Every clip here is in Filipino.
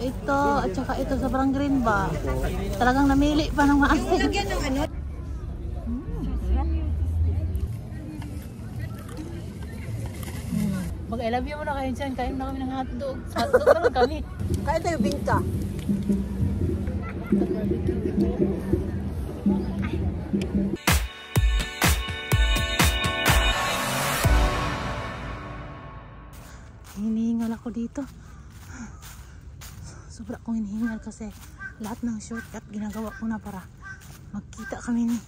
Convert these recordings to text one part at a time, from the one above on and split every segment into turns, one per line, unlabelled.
Ito at saka ito sobrang green ba? Talagang namili pa ng maasin.
Lagyan ng ano?
Mag-I love you muna kayo dyan. Kain na kami ng hotdog. Hotdog na lang kami.
Kain tayo bingka.
Hinihingal ako dito. Sobra akong hinihingal kasi lahat ng shortcut ginagawa ko na para magkita kami ni.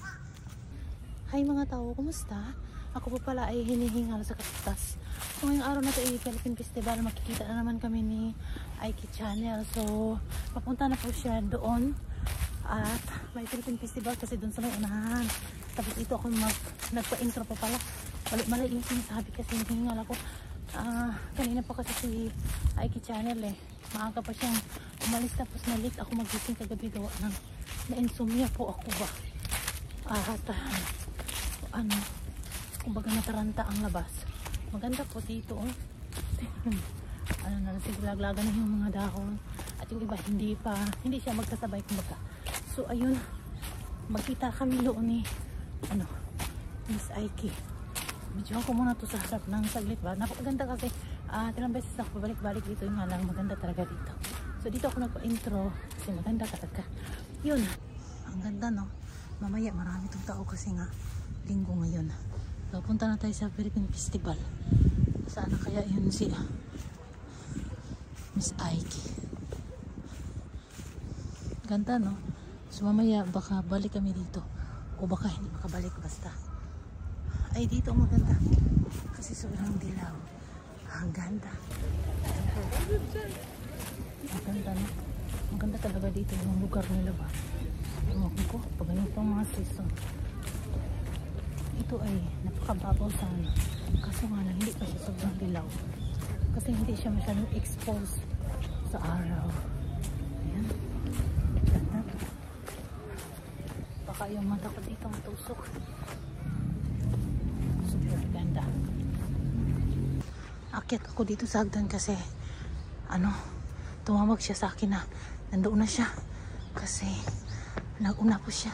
Hi mga tao, kumusta? Ako pa pala ay hinihingal sa Kapitas. So ngayong araw na ito ay Philippine Festival. Makikita na naman kami ni Aiki Channel. So papunta na po siya doon. At may Philippine Festival kasi doon sa may unahan. Tapos ito ako nagpa-intro pa pala. Mali yung sinasabi kasi hinihingal ako. Kanina pa kasi si Aiki Channel maaga pa siyang umalis tapos na-late ako magising kagabi gawa ng na-insomnia po ako ba kumbaga nataranta ang labas. Maganda po dito naglaglagan na yung mga dahon at yung iba hindi siya magkasabay kumbaga. So ayun, magkita kami doon ni Miss Aiki. Video ko muna to sa harap ng saglit ba. Napakaganda kasi ilang beses ako balik-balik dito. Yung nga lang maganda talaga dito. So dito ako nagpa-intro kasi maganda talaga. Yun. Ang ganda no. Mamaya marami itong tao kasi nga linggo ngayon. So punta na tayo sa Philippine Festival. Saan na kaya yun si Miss Aiki. Ganda no. So mamaya baka balik kami dito. O baka hindi makabalik basta. Ay dito maganda kasi sobrang dilaw. Ang ganda. Maganda no. Maganda talaga dito yung lugar nila ba. Ewan ko pag ganito ang mga season. Ito ay napakababaw sana. Kaso nga lang hindi pa siya sobrang dilaw. Kasi hindi siya masyadong exposed sa araw. Ayan. Ganda. Baka yung mata ko dito matusok. Ganda. Akyat ako dito sa hagdan kasi tumawag siya sa akin na nandoon na siya kasi nag-una po siya.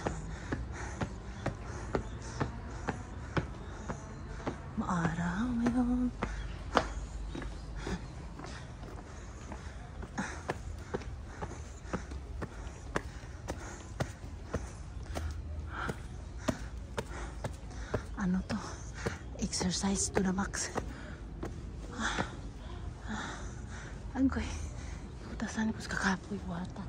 Maaraw ngayon. Ano to? Exercise to the max. Angkoy. Utasan ko sa kakapoy wata.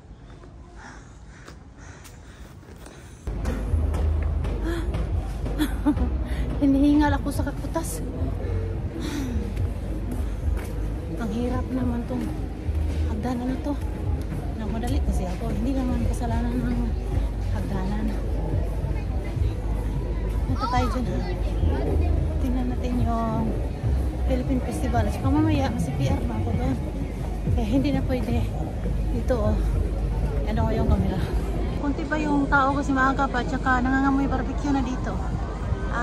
Hinihingal ako sa kakutas. Ang hirap naman tong hagdanan na to. Nagmadali kasi ako. Hindi naman kasalanan ng hagdanan. Ito tayo dyan ha. Tingnan natin yung Philippine Festival. At saka mamaya kasi PR na ako doon. Kaya hindi na pwede. Dito ano ko yung camera. Kunti pa yung tao kasi maaga pa. At saka nangangamoy barbecue na dito.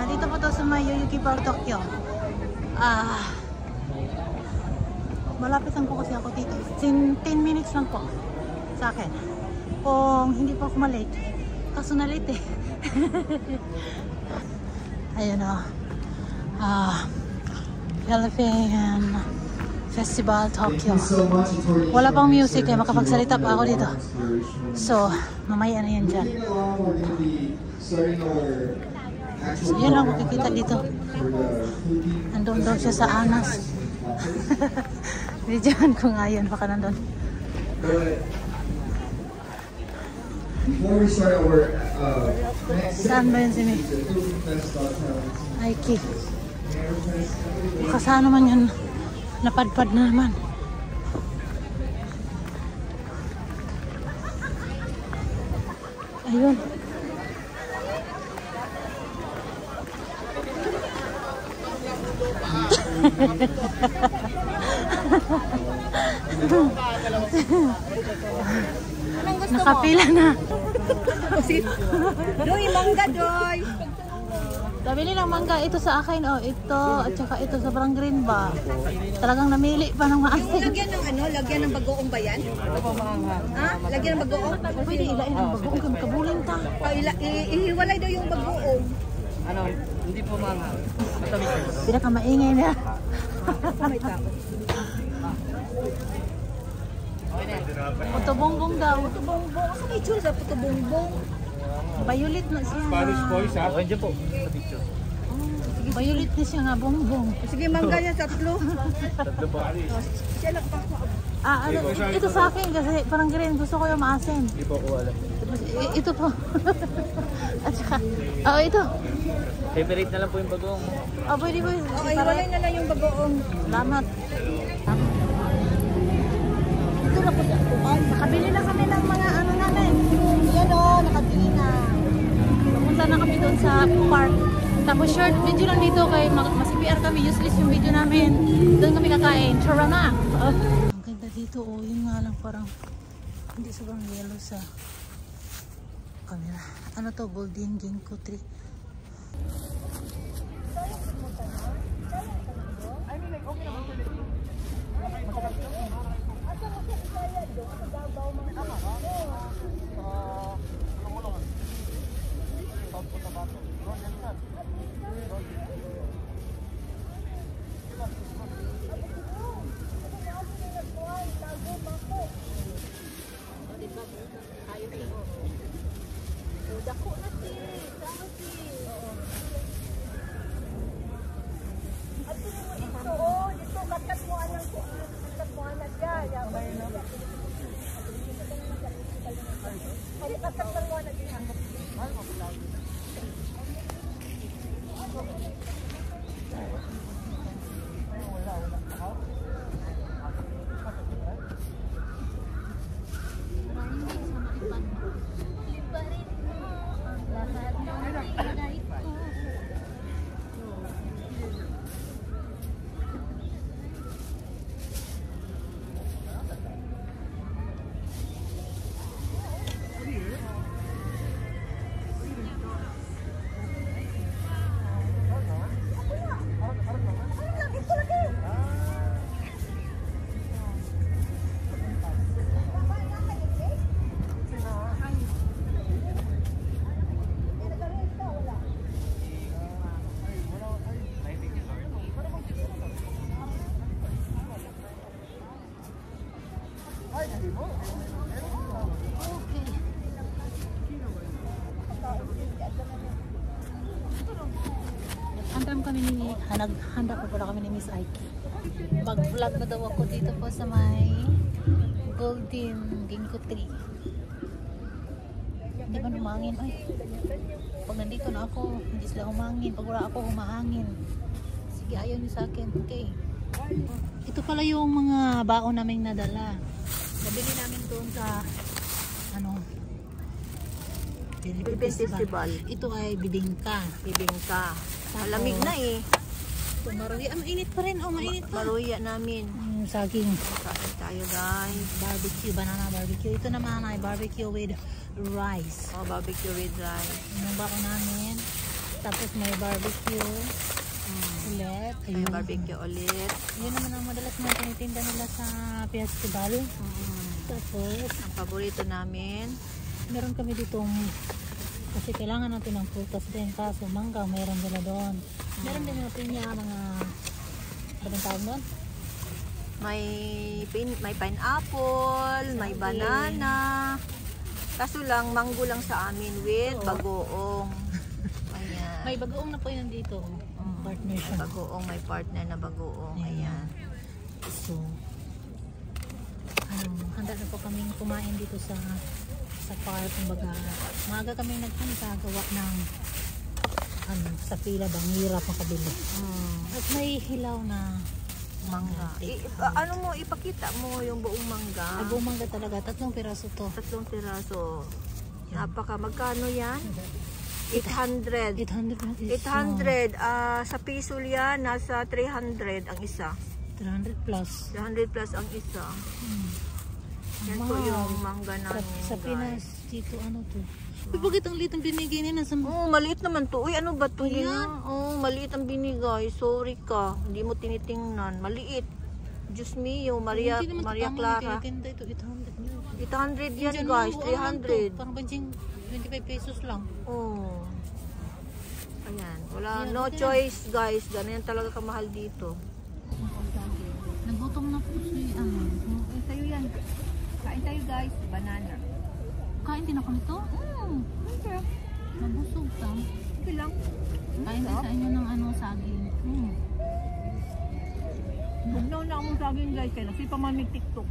Dito po to sa may Yoyogi Park, Tokyo. Malapit lang po kasi ako dito. 10 minutes lang po sa akin. Kung hindi po ako malate. Kaso na late Ayun Philippine Festival Tokyo. Wala pang music kaya makapagsalita pa ako dito. So, mamaya na yan dyan. So, yun lang makikita dito. Nandun daw siya sa Anas. Videoan ko nga yun. Baka nandun. Saan ba yun si May? Aiki. Kasano man yun. Napadpad na naman. Ayun.
Nakapila na. Doy, mangga, Doy.
Tabili ng mangga ito sa akin, oh, ito at saka ito sobrang green ba. Talagang namili pa ng maasin.
Lagyan ng ano, lagyan ng bagoong ba yan? Ha? Lagyan ng bagoong?
Pwede ilain ang bagoong kami kabuling ta.
Ihiwalay daw yung bagoong.
Ano, hindi po mga matamis.
Pinaka maingay na.
May tao.
Puto bongbong daw.
Puto bongbong. Saan itsura sa puto bongbong?
Violet na siya.
Spanish boys, ha?
Okay, dyan po. Sa picture.
Violet na siya nga bongbong.
Sige, mangga niya, tatlo.
Tatlo po.
Siya lang pa.
Ano, ito sa akin kasi parang green. Gusto ko yung maasin.
Hindi po ako alam.
Ito po. At saka, oh, ito.
Favorite na lang po yung bagong.
Oh, pwede po.
Okay, hiwalay na lang yung bagoong.
Salamat.
Ito na po siya.
Nakabili na kami ng mga ano namin.
Yan o, nakabili na.
Pumunta na kami doon sa park. Tapos short video lang dito kay mas-PR kami. Useless yung video namin. Doon kami kakain. Tara na. Oh. Ang ganda dito. Oh, yun nga lang parang hindi sobrang yellow sa camera. Ano to? Golden Ginkgo tree. Handa pa pala kami ni Miss Aiki. Mag-vlog na daw ako dito po sa may Golden Ginkgo tree. Hindi ba humangin? Ay, pag nandito na ako, hindi sila humangin. Pag wala ako, humahangin. Sige, ayaw niyo sa akin. Okay. Ito pala yung mga baon naming nadala. Nabili namin doon sa Philippine Festival. Ito ay bibingka.
Bibingka. Malamig na eh.
Ito maruya. Mainit pa rin. Oh, mainit pa.
Maruya namin.
Saging.
Kain tayo guys.
Barbecue. Banana barbecue. Ito naman ay barbecue with rice.
Oh, barbecue with rice.
Yung bako namin. Tapos may barbecue. Ulit.
May barbecue ulit.
Yun naman ang madalas na tinitinda nila sa festival. Tapos,
ang paborito namin.
meron kami ditong kasi kailangan natin ng prutas din, kaso mangga mayroon nila doon. Meron din natin niya mga anong tawag doon?
May pineapple, may banana. Kaso lang mango lang sa amin with bagoong. Ayan.
May bagoong na po yun dito. Partner siya.
Bagoong, may partner na bagoong. Ayan.
So, handa na po kaming kumain dito sa park. Kumbaga, maaga kami nagpunta gawa ng sa pila bang hirap makabili. At may hilaw na
mangga. Ano mo, ipakita mo yung buong mangga.
Buong mangga talaga. 3 piraso to.
3 piraso. Napaka, magkano yan? 800. 800. Sa piso yan, nasa 300 ang isa.
300 plus.
300 plus ang isa. Yan po yung mangga namin,
sa Pinas, Dito ano to? Uy, bakit ang liit ang binigay nila sa
Oh, maliit naman to. Uy, ano ba to?
Ayan.
Yan? Oh, maliit ang binigay. Sorry ka. Hindi mo tinitingnan. Maliit. Diyos mio, Maria
Hindi naman
Maria
tama,
Clara.
Ganda ito, 800 nyo.
800 yan
Diyan
guys,
mo, ano lang to,
300.
Parang banjing 25 pesos lang.
Oh. Ayan, wala,
Ayan,
no
ito
choice guys. Ganyan talaga kamahal dito.
Nagutom na po si ano.
Kain tayo yan. Kain tayo guys, banana.
Kain din ako nito?
Okay.
Nabusog ka.
Okay lang.
Kain din sa inyo ng ano, saging.
Huwag na akong saging guys, kaya nasi pa man may TikTok.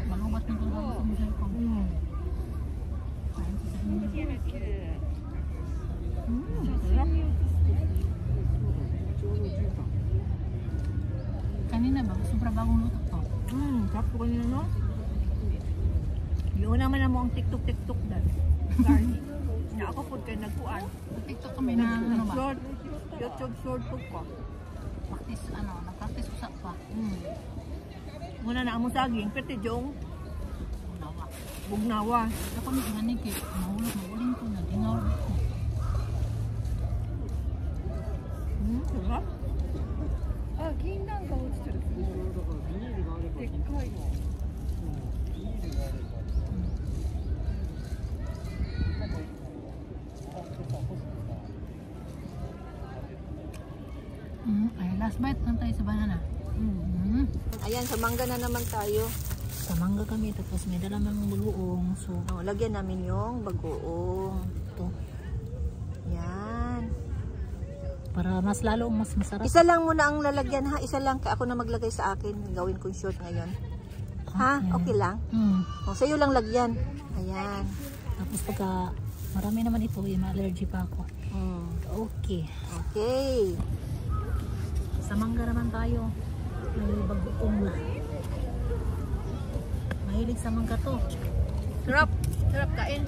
Malubat na kung ako sa mga ko. Kain sa inyo.
Sarap.
Kanina ba? Sobra bagong luto to.
Sarap po kanina no? Yun naman mo ang TikTok dahil. Sorry. Na ako po kayo nagpuan.
TikTok kami na ano ba?
Short. YouTube short po ko.
Practice ano, nag-practice usap pa.
Muna na ang saging, pwede jong
Unawa.
bugnawa.
Ako ni Hanik eh, mahuling ko na dinor ko.
Sarap.
あ、銀杏が落ちてる。でっかいの。
Ay, last bite lang tayo sa banana.
Ayan, sa mangga na naman tayo.
Sa mangga kami, tapos may dala mang bagoong. So,
Oh, lagyan namin yung bagoong.
ito.
Yan.
Para mas lalong mas masarap.
Isa lang muna ang lalagyan ha. Isa lang. Kaya ako na maglagay sa akin. Gawin kong short ngayon. Ha? Okay lang? O, sa'yo lang lagyan. Ayan.
Tapos pagka marami naman ito, may allergy pa ako. Okay.
Okay.
Sa mangga naman tayo. May bagoong na. Mahilig sa mangga to.
Sarap. Sarap kain.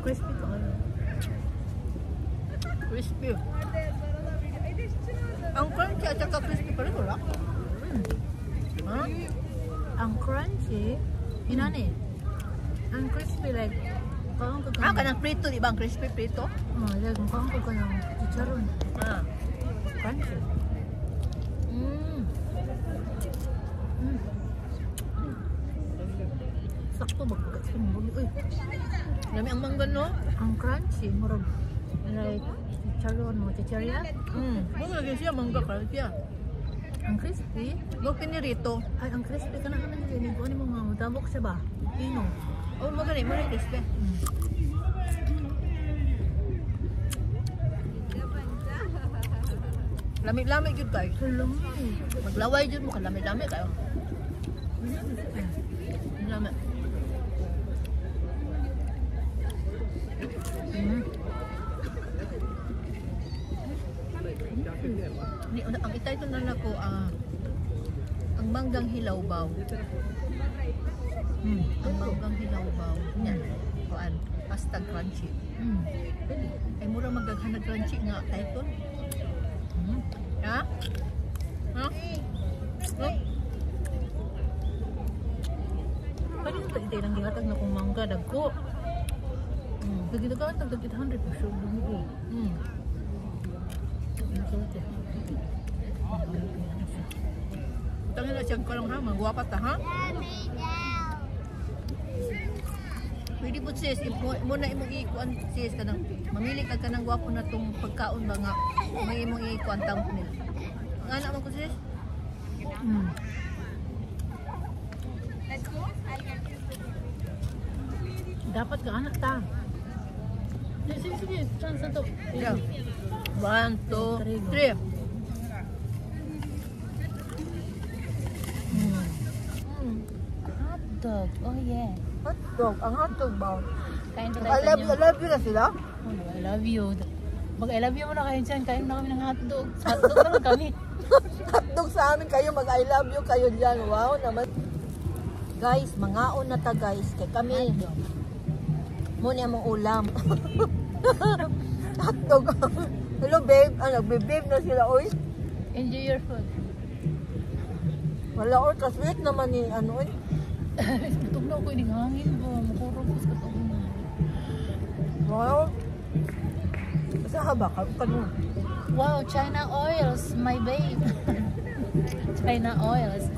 Crispy to.
Crispy. Ang crunchy at saka crispy pa rin. Wala?
Huh? Ang crunchy, inani. Ang crispy like, kaong ka
Ah, kanang prito. Diba ang crispy prito?
like, kaong ka ng chicharon.
Ah.
Crunchy. Sakto magpagat sa mga uy.
Dami ang mangga no?
Ang crunchy, murag like chicharon mo, chicharia.
Huwag lagi siya mangga ka siya.
Ang crispy,
Huwag pinirito.
ay ang crispy ka na ka nang linig ko. Ano mo nga, tabok siya ba? Pino.
Oh, magaling. Magaling crispy. Lamig-lamig yun guys.
Alam mo.
Maglaway yun mo. Lamig-lamig kayo. Lamig. Ang itay ito na ko, ang manggang hilawbaw. Ang manggang hilawbaw. Yan. Kuan. Pasta crunchy. Ay mura magaghanag crunchy nga title. Ha? Ha? Oh.
Kaya yung tagitay lang gihatag na kung mangga, dagko. Dagitagaan, tagdag 800 pa siya. Bumuo.
Tangin na siyang kalong ha, magwapat ta ha? Pwede po sis, muna imong ikuan sis kanang mamili ka kanang gwapo na tong pagkaon ba nga may imong ikuan thumbnail. Ang anak mo ko sis?
Dapat ka anak ta. Sige, sige. Chance na to.
Yeah. 1, 2, 3.
Hotdog. Oh yeah.
Hotdog, ang hotdog ba?
Kain pa
I
tayo
love you na sila.
I love you. Mag I love you muna kayo dyan. Kain na kami ng hotdog. Hotdog naman kami.
Hotdog sa amin kayo, mag I love you kayo dyan. Wow naman. Guys, mangaon na ta guys. Kay kami. Muna mong ulam. Hotdog. Hello babe. Nagbe-babe na sila. Oy.
Enjoy your food.
Wala or kaswit naman ni ano eh.
Butog na ako yung hangin ba. Makurong ko sa katong.
Wow. Basta haba ka mo.
Wow, China oils, my babe. China oils.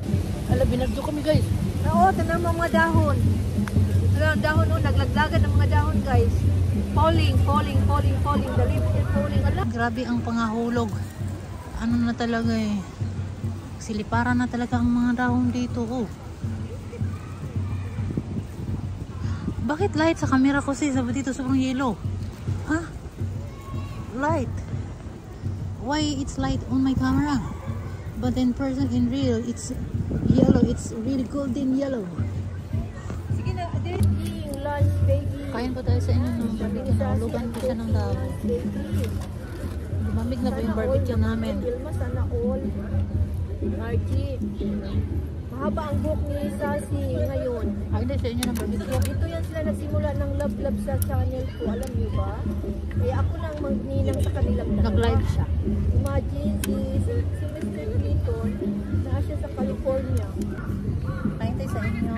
Hala, binagdo kami guys.
Oo, tanan mo mga dahon. Ang dahon oh, naglaglagan ng mga dahon guys. Falling. The leaf is falling. Ala.
Grabe ang pangahulog. Ano na talaga eh. Siliparan na talaga ang mga dahon dito. Oh. Bakit light sa camera ko sis? Sabi dito sobrang yellow. Ha? Light. Why it's light on my camera? But in person, in real, it's yellow. It's really golden yellow.
Sige na, eating lunch, baby.
Kain pa tayo sa inyo ng barbecue. Nahulugan ko siya ng dabo. Lumamig na po yung barbecue namin.
Vilma, sana all. Archie. Mahaba ang buhok ni Sassy ngayon.
Kain tayo sa inyo ng barbecue.
Ito yan sila nagsimula ng love sa channel ko. Alam niyo ba? Kaya ako lang magninang sa kanilang dalawa.
Nag-live siya.
Imagine si Mr. Clinton na siya sa California.
Kain tayo sa inyo.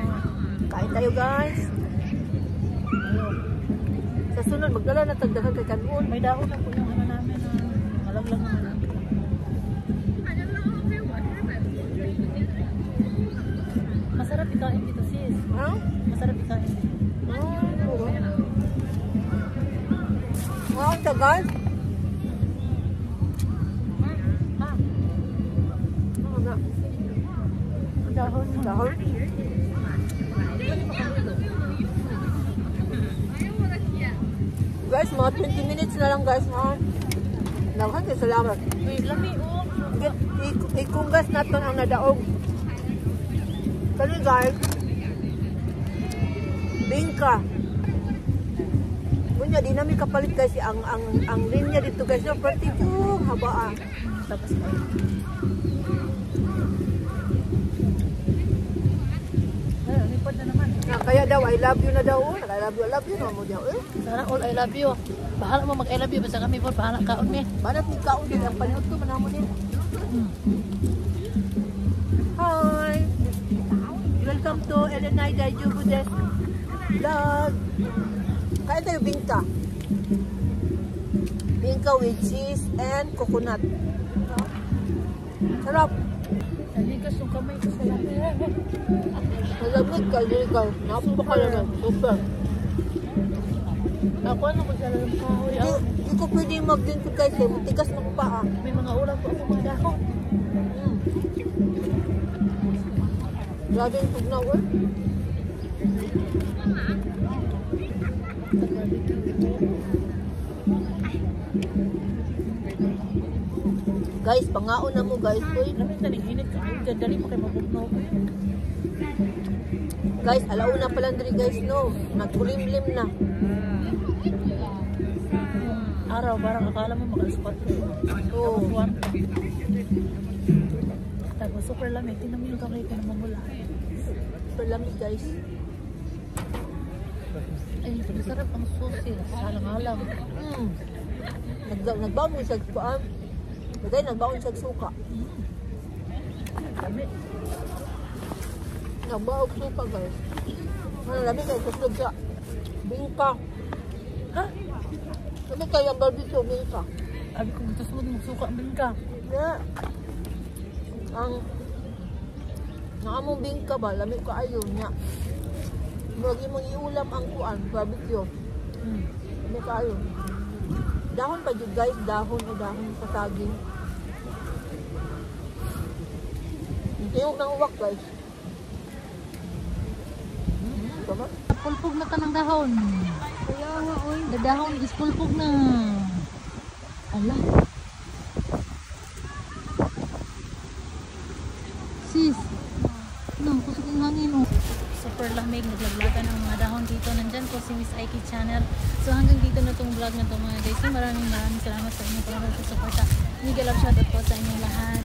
Kain tayo guys. Ayun. Sa sunod, magdala na tagdagan kay Kanon.
May dahon na po yung ano namin. Malaglag naman. Masarap ikain dito sis.
Ha?
Masarap ikain dito.
Wow, ito guys. Ano na?
Dahon.
Dahon. Guys, mga 20 minutes na lang guys. Naghan kayo salamat.
Wait, lami oh.
Ikunggas natin ang nadaog. Kali guys. Bingka. Kunya, di namin kapalit guys. Ang linya dito guys. No, pwede po. Habaan.
Tapos tayo. Ayun, lipad na naman.
Kaya daw, I love you na daw. I love you na mo daw.
Sana all I love you. Bahala mo mag I love you. Basta kami po, bahala kaon me.
Banat ni kaon din. Ang panihot ko, manamo din. Hi! Welcome to Elenaida Jubudes vlog. Kain tayo bingka. Bingka with cheese and coconut. Sarap.
Naligas yung kamay ko sa labi.
Malamig ka, guys. Napo ka naman. Super.
Ako ano kung sa lalang kahoy.
Hindi ko pwede mag-drink guys. Matigas ng paa.
May mga ulam po ako mga dahon.
Grabe yung tugnaw eh. Guys, pangaon na mo guys. Uy.
Lamig na init ka. Ay, dali mo kayo mabugnaw ko yun.
Guys, alauna pa lang rin guys, no. Nagkulimlim na.
Araw, parang akala mo makalaspat ko.
Oo.
Tapos super lamig. Tingnan mo yung kamay ko na mamula.
Super lamig guys.
Ay, masarap ang susi. Salang-alang.
Nagbaon mo siya paan. Bagay, nagbaon siya suka.
Kami.
Nagbaon suka guys. Ano lamig guys, kuslog siya. Bingka.
Ha?
Sabi kayo ang barbecue, bingka.
Sabi ko, gusto mo magsuka ang bingka.
Yeah. Ang among bingka ba, lamig ka ayon niya. Lagi mong iulam ang kuan, barbecue. Lamig ka ayon. Dahon pa dyan guys, dahon sa saging. Iyong ng uwak guys. Tama?
Pulpog na ka ng dahon.
Kaya nga, oy.
The dahon is pulpog na. Ala. Sis. No, kusok yung hangin oh. Super lamig, naglaglagan ang mga dahon dito. Nandyan po si Miss Aiki Channel. So hanggang dito na itong vlog na ito mga guys. Maraming salamat sa inyo para sa suporta. Mega love shoutout po sa inyong lahat.